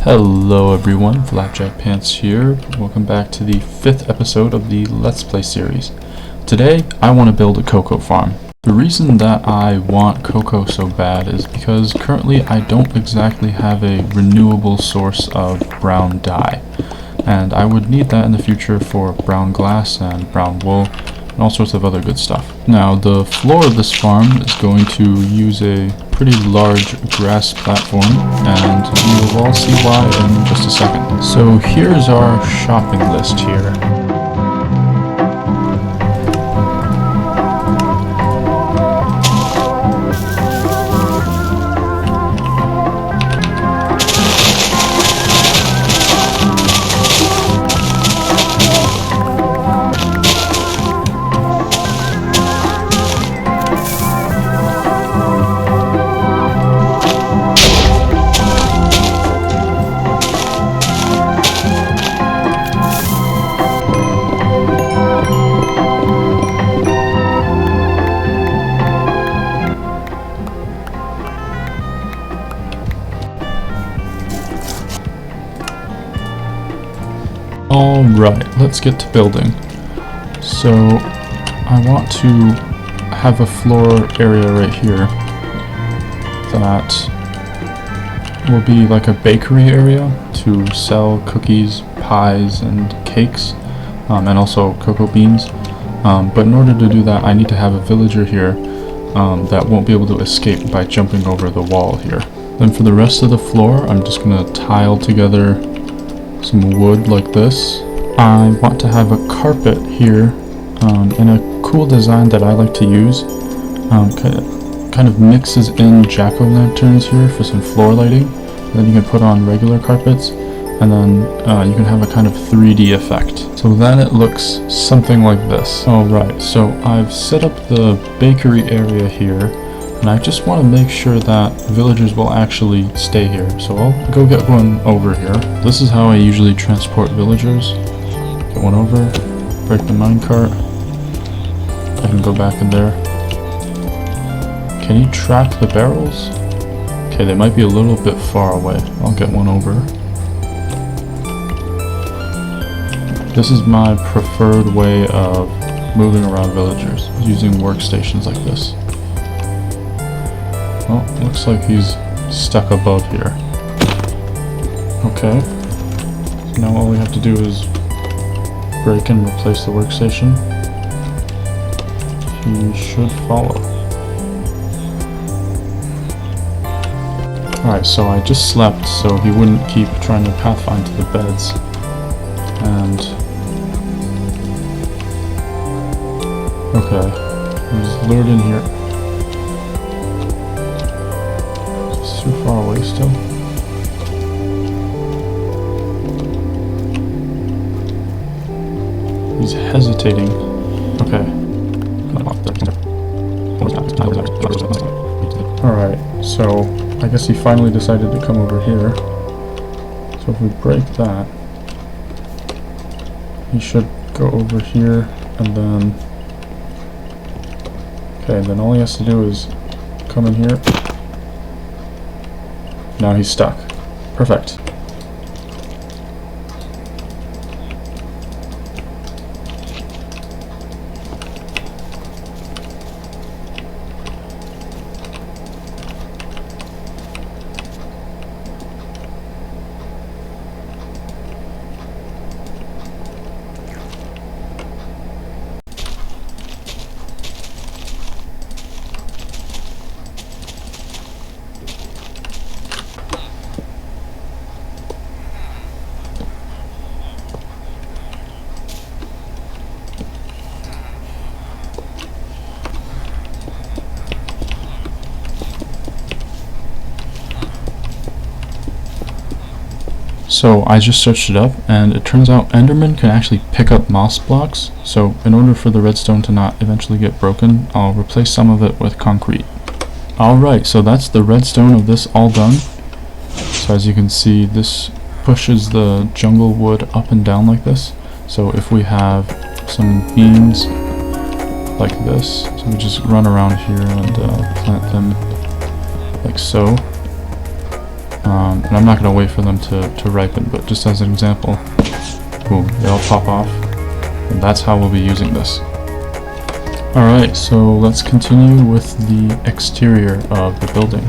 Hello everyone, Flapjack Pants here. Welcome back to the 5th episode of the Let's Play series. Today, I want to build a cocoa farm. The reason that I want cocoa so bad is because currently I don't exactly have a renewable source of brown dye. And I would need that in the future for brown glass and brown wool and all sorts of other good stuff. Now, the floor of this farm is going to use a pretty large grass platform, and you will all see why in just a second. So here's our shopping list here. Alright, let's get to building. So, I want to have a floor area right here that will be like a bakery area to sell cookies, pies, and cakes, and also cocoa beans. But in order to do that, I need to have a villager here that won't be able to escape by jumping over the wall here. Then for the rest of the floor, I'm just going to tile together some wood like this. I want to have a carpet here, and a cool design that I like to use kind of mixes in jack-o'-lanterns here for some floor lighting, and then you can put on regular carpets, and then you can have a kind of 3D effect. So then it looks something like this. Alright, so I've set up the bakery area here, and I just want to make sure that villagers will actually stay here. So I'll go get one over here. This is how I usually transport villagers. Get one over, break the minecart. I can go back in there. Can you track the barrels? Okay, they might be a little bit far away. I'll get one over. This is my preferred way of moving around villagers, using workstations like this. Well, looks like he's stuck above here. Okay. Now all we have to do is break and replace the workstation. He should follow. Alright, so I just slept so he wouldn't keep trying to pathfind to the beds. And okay, he's lured in here. It's too far away still. He's hesitating. Okay. Alright, so I guess he finally decided to come over here. So if we break that, he should go over here, and then okay, then all he has to do is come in here. Now he's stuck. Perfect. So I just searched it up, and it turns out Enderman can actually pick up moss blocks. So in order for the redstone to not eventually get broken, I'll replace some of it with concrete. Alright, so that's the redstone of this all done. So as you can see, this pushes the jungle wood up and down like this. So if we have some beans like this, so we just run around here and plant them like so. And I'm not going to wait for them to ripen, but just as an example, boom, they all pop off. And that's how we'll be using this. Alright, so let's continue with the exterior of the building.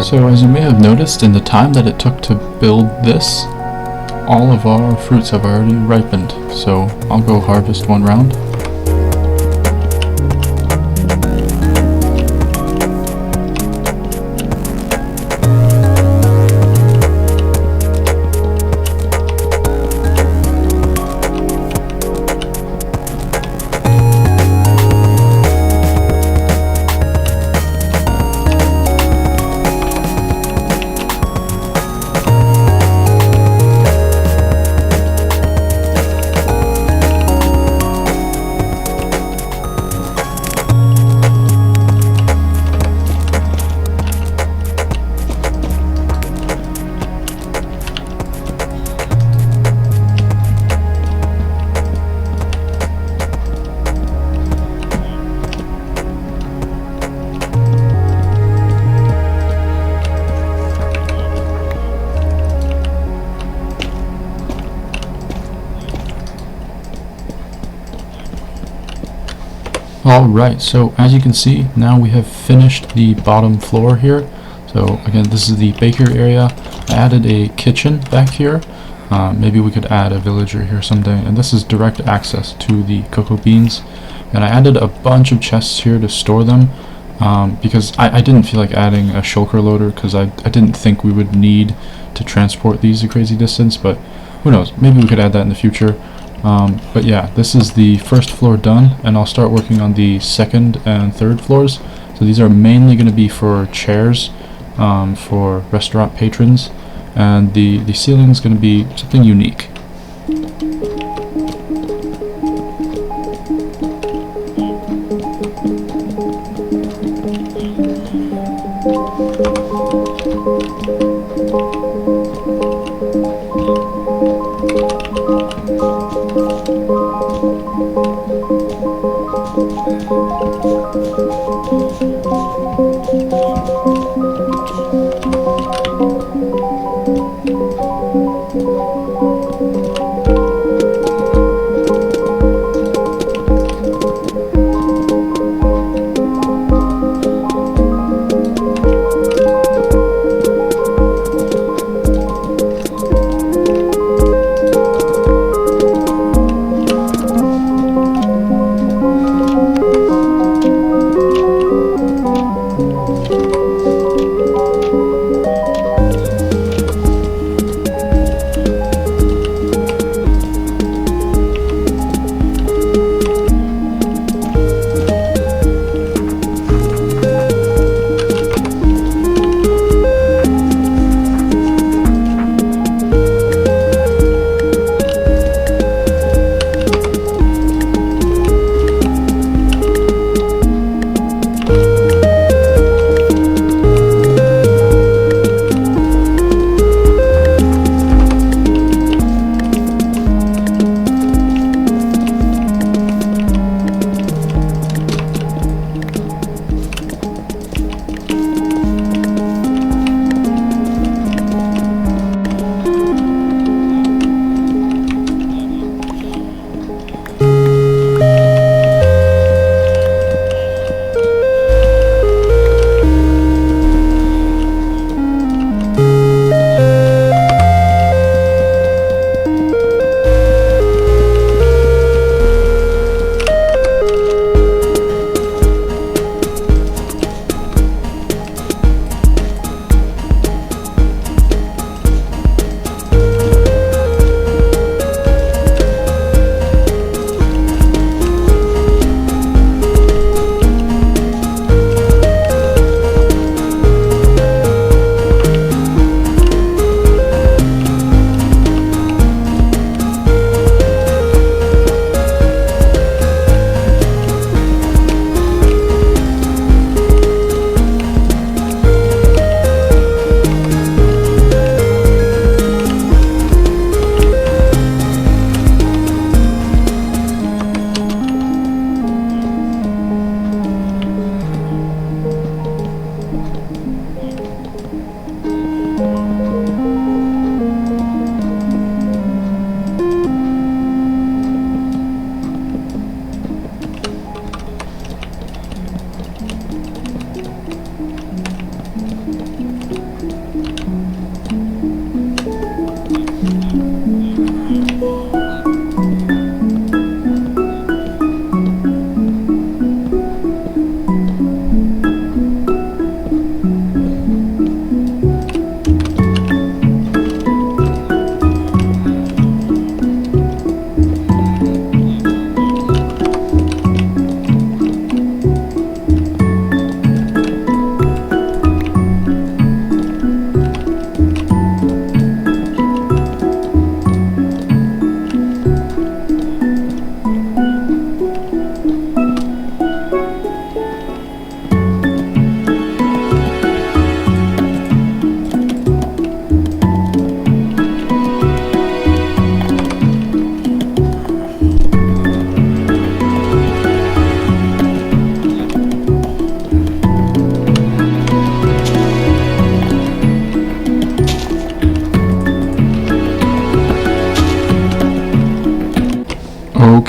So as you may have noticed, in the time that it took to build this, all of our fruits have already ripened. So I'll go harvest one round. Alright, so as you can see, now we have finished the bottom floor here. So again, this is the baker area. I added a kitchen back here. Maybe we could add a villager here someday. And this is direct access to the cocoa beans. And I added a bunch of chests here to store them because I didn't feel like adding a shulker loader because I didn't think we would need to transport these a crazy distance, but who knows, maybe we could add that in the future. But yeah, this is the first floor done, and I'll start working on the second and third floors. So these are mainly going to be for chairs, for restaurant patrons, and the ceiling is going to be something unique.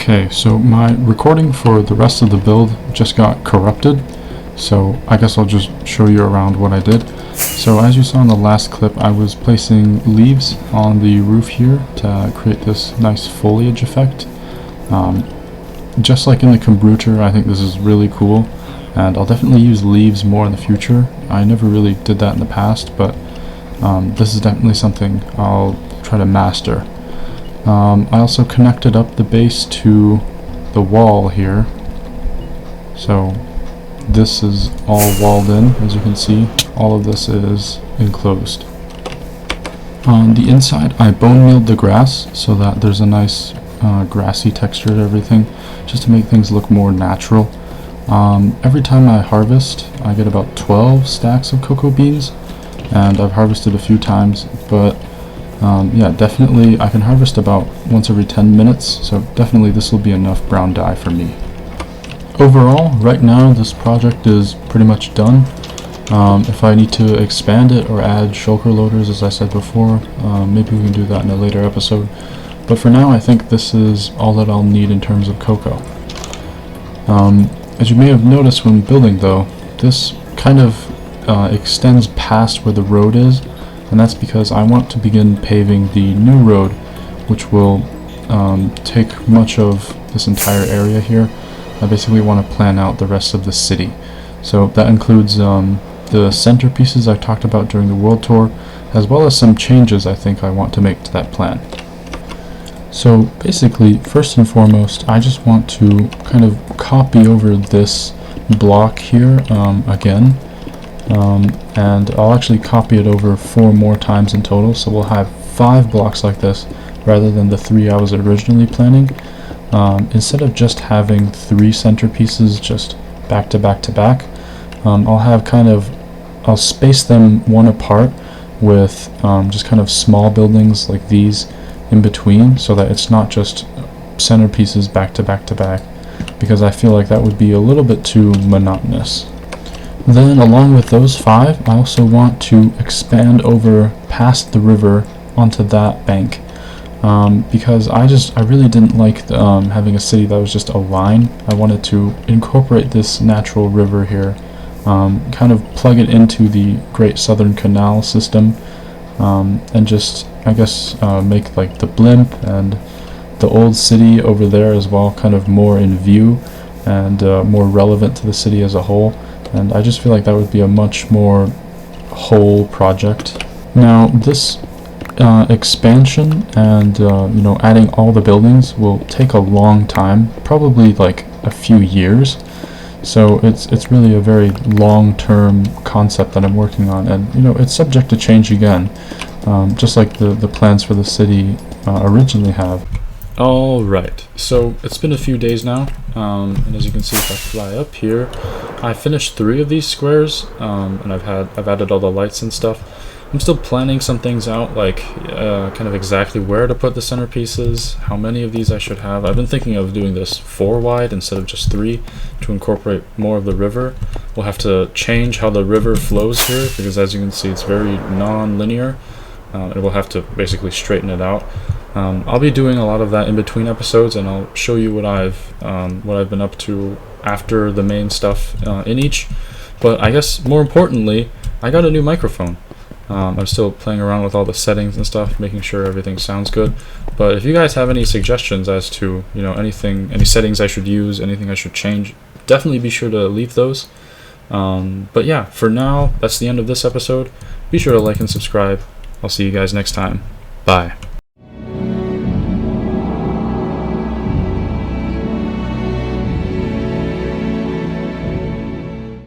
Okay, so my recording for the rest of the build just got corrupted, so I guess I'll just show you around what I did. So as you saw in the last clip, I was placing leaves on the roof here to create this nice foliage effect. Just like in the Combrutor, I think this is really cool, and I'll definitely use leaves more in the future. I never really did that in the past, but this is definitely something I'll try to master. I also connected up the base to the wall here, so this is all walled in. As you can see, all of this is enclosed. On the inside, I bone mealed the grass so that there's a nice grassy texture to everything, just to make things look more natural. Every time I harvest, I get about 12 stacks of cocoa beans, and I've harvested a few times, but yeah, definitely I can harvest about once every 10 minutes, so definitely this will be enough brown dye for me. Overall, right now this project is pretty much done. If I need to expand it or add shulker loaders, as I said before, maybe we can do that in a later episode. But for now, I think this is all that I'll need in terms of cocoa. As you may have noticed when building though, this kind of extends past where the road is, and that's because I want to begin paving the new road, which will take much of this entire area here. I basically want to plan out the rest of the city. So that includes the centerpieces I talked about during the world tour, as well as some changes I think I want to make to that plan. So basically, first and foremost, I just want to kind of copy over this block here again. And I'll actually copy it over 4 more times in total, so we'll have 5 blocks like this rather than the 3 I was originally planning. Instead of just having 3 centerpieces just back to back to back, I'll space them one apart with just kind of small buildings like these in between, so that it's not just centerpieces back to back to back, because I feel like that would be a little bit too monotonous. Then along with those 5, I also want to expand over past the river onto that bank, because I really didn't like having a city that was just a line. I wanted to incorporate this natural river here, kind of plug it into the Great Southern Canal system, and just, I guess, make like the blimp and the old city over there as well kind of more in view and more relevant to the city as a whole. And I just feel like that would be a much more whole project. Now this expansion and adding all the buildings will take a long time, probably like a few years. So it's really a very long-term concept that I'm working on, and it's subject to change again, just like the plans for the city originally have. Alright, so it's been a few days now, and as you can see if I fly up here, I finished 3 of these squares, and I've added all the lights and stuff. I'm still planning some things out, like kind of exactly where to put the centerpieces, how many of these I should have. I've been thinking of doing this 4 wide instead of just 3 to incorporate more of the river. We'll have to change how the river flows here, because as you can see it's very non-linear, and we'll have to basically straighten it out. I'll be doing a lot of that in between episodes, and I'll show you what I've been up to after the main stuff in each. But I guess more importantly, I got a new microphone. I'm still playing around with all the settings and stuff, making sure everything sounds good. But if you guys have any suggestions as to any settings I should use, anything I should change, definitely be sure to leave those. But yeah, for now, that's the end of this episode. Be sure to like and subscribe. I'll see you guys next time. Bye.